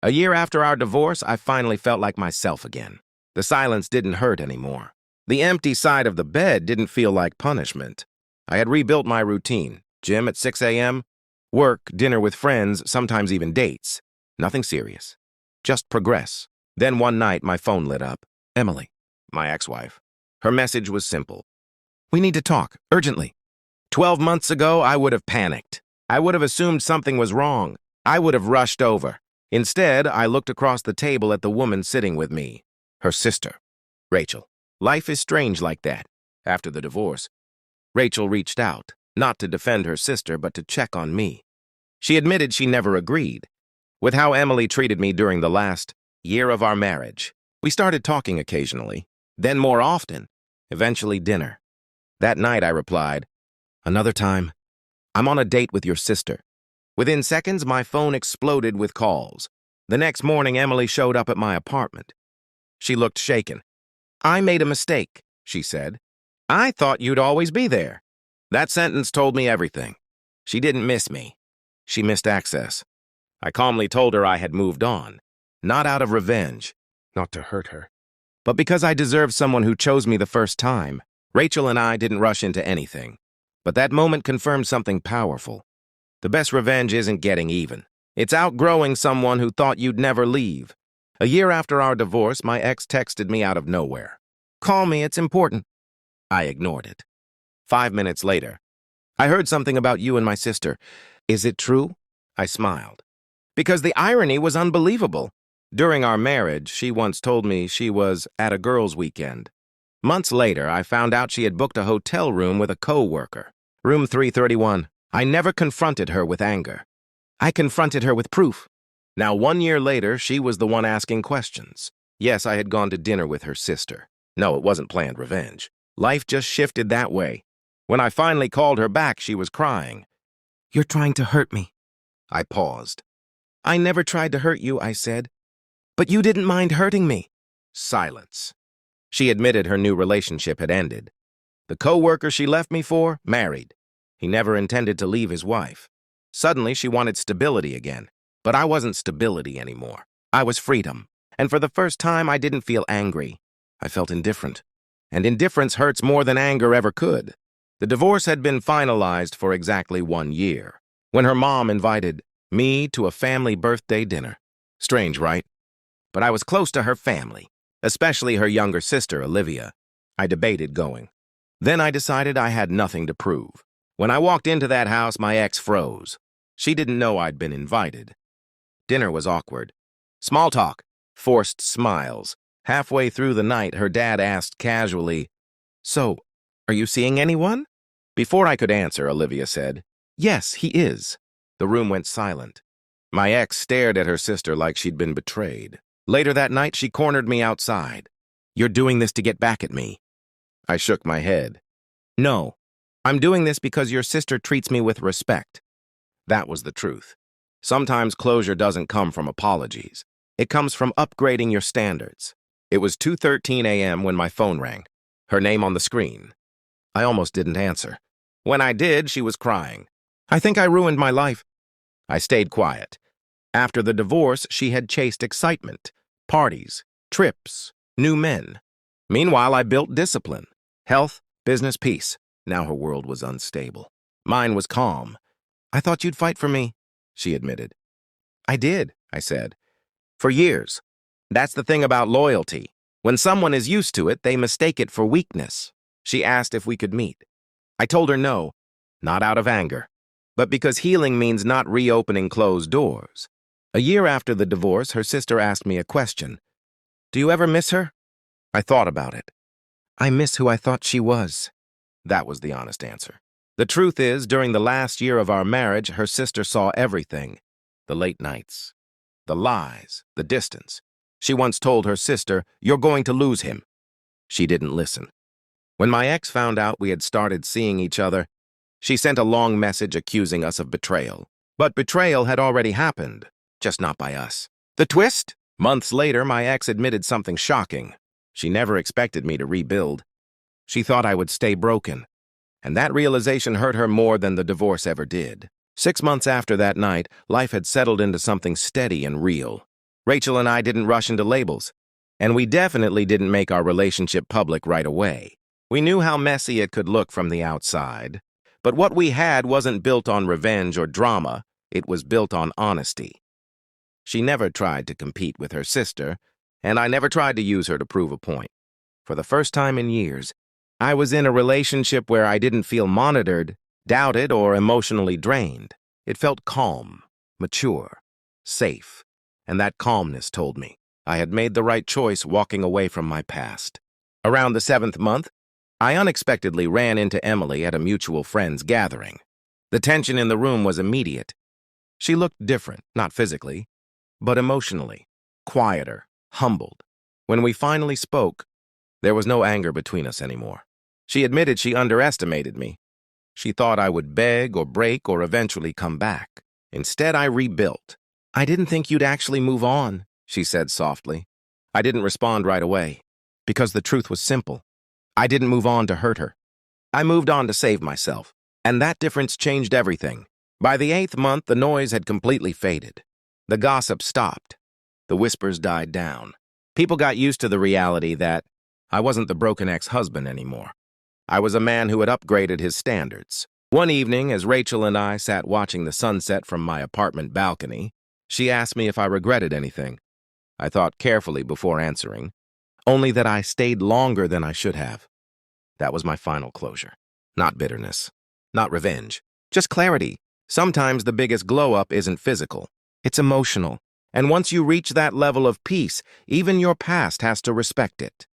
A year after our divorce, I finally felt like myself again. The silence didn't hurt anymore. The empty side of the bed didn't feel like punishment. I had rebuilt my routine. Gym at 6 a.m., work, dinner with friends, sometimes even dates. Nothing serious. Just progress. Then one night, my phone lit up. Emily, my ex-wife. Her message was simple. We need to talk, urgently. 12 months ago, I would have panicked. I would have assumed something was wrong. I would have rushed over. Instead, I looked across the table at the woman sitting with me. Her sister, Rachel. Life is strange like that. After the divorce, Rachel reached out, not to defend her sister, but to check on me. She admitted she never agreed with how Emily treated me during the last year of our marriage. We started talking occasionally, then more often, eventually dinner. That night, I replied, "Another time. I'm on a date with your sister." Within seconds, my phone exploded with calls. The next morning, Emily showed up at my apartment. She looked shaken. "I made a mistake," she said. "I thought you'd always be there." That sentence told me everything. She didn't miss me. She missed access. I calmly told her I had moved on, not out of revenge, not to hurt her, but because I deserved someone who chose me the first time. Rachel and I didn't rush into anything, but that moment confirmed something powerful. The best revenge isn't getting even. It's outgrowing someone who thought you'd never leave. A year after our divorce, my ex texted me out of nowhere. "Call me, it's important." I ignored it. 5 minutes later, "I heard something about you and my sister. Is it true?" I smiled, because the irony was unbelievable. During our marriage, she once told me she was at a girls' weekend. Months later, I found out she had booked a hotel room with a co-worker. Room 331. I never confronted her with anger. I confronted her with proof. Now, 1 year later, she was the one asking questions. Yes, I had gone to dinner with her sister. No, it wasn't planned revenge. Life just shifted that way. When I finally called her back, she was crying. "You're trying to hurt me." I paused. "I never tried to hurt you," I said. "But you didn't mind hurting me." Silence. She admitted her new relationship had ended. The co-worker she left me for, married. He never intended to leave his wife. Suddenly, she wanted stability again. But I wasn't stability anymore. I was freedom. And for the first time, I didn't feel angry. I felt indifferent. And indifference hurts more than anger ever could. The divorce had been finalized for exactly 1 year, when her mom invited me to a family birthday dinner. Strange, right? But I was close to her family, especially her younger sister, Olivia. I debated going. Then I decided I had nothing to prove. When I walked into that house, my ex froze. She didn't know I'd been invited. Dinner was awkward. Small talk, forced smiles. Halfway through the night, her dad asked casually, "So, are you seeing anyone?" Before I could answer, Olivia said, "Yes, he is." The room went silent. My ex stared at her sister like she'd been betrayed. Later that night, she cornered me outside. "You're doing this to get back at me." I shook my head. "No, I'm doing this because your sister treats me with respect." That was the truth. Sometimes closure doesn't come from apologies. It comes from upgrading your standards. It was 2:13 a.m. when my phone rang, her name on the screen. I almost didn't answer. When I did, she was crying. "I think I ruined my life." I stayed quiet. After the divorce, she had chased excitement, parties, trips, new men. Meanwhile, I built discipline, health, business, peace. Now her world was unstable. Mine was calm. "I thought you'd fight for me," she admitted. "I did," I said. "For years. That's the thing about loyalty. When someone is used to it, they mistake it for weakness." She asked if we could meet. I told her no, not out of anger, but because healing means not reopening closed doors. A year after the divorce, her sister asked me a question. "Do you ever miss her?" I thought about it. "I miss who I thought she was." That was the honest answer. The truth is, during the last year of our marriage, her sister saw everything. The late nights, the lies, the distance. She once told her sister, "You're going to lose him." She didn't listen. When my ex found out we had started seeing each other, she sent a long message accusing us of betrayal. But betrayal had already happened, just not by us. The twist? Months later, my ex admitted something shocking. She never expected me to rebuild. She thought I would stay broken. And that realization hurt her more than the divorce ever did. 6 months after that night, life had settled into something steady and real. Rachel and I didn't rush into labels, and we definitely didn't make our relationship public right away. We knew how messy it could look from the outside, but what we had wasn't built on revenge or drama, it was built on honesty. She never tried to compete with her sister, and I never tried to use her to prove a point. For the first time in years, I was in a relationship where I didn't feel monitored, doubted, or emotionally drained. It felt calm, mature, safe, and that calmness told me I had made the right choice walking away from my past. Around the 7th month, I unexpectedly ran into Emily at a mutual friend's gathering. The tension in the room was immediate. She looked different, not physically, but emotionally, quieter, humbled. When we finally spoke, there was no anger between us anymore. She admitted she underestimated me. She thought I would beg or break or eventually come back. Instead, I rebuilt. "I didn't think you'd actually move on," she said softly. I didn't respond right away, because the truth was simple. I didn't move on to hurt her. I moved on to save myself, and that difference changed everything. By the 8th month, the noise had completely faded. The gossip stopped. The whispers died down. People got used to the reality that I wasn't the broken ex-husband anymore. I was a man who had upgraded his standards. One evening, as Rachel and I sat watching the sunset from my apartment balcony, she asked me if I regretted anything. I thought carefully before answering, only that I stayed longer than I should have. That was my final closure. Not bitterness, not revenge, just clarity. Sometimes the biggest glow-up isn't physical, it's emotional. And once you reach that level of peace, even your past has to respect it.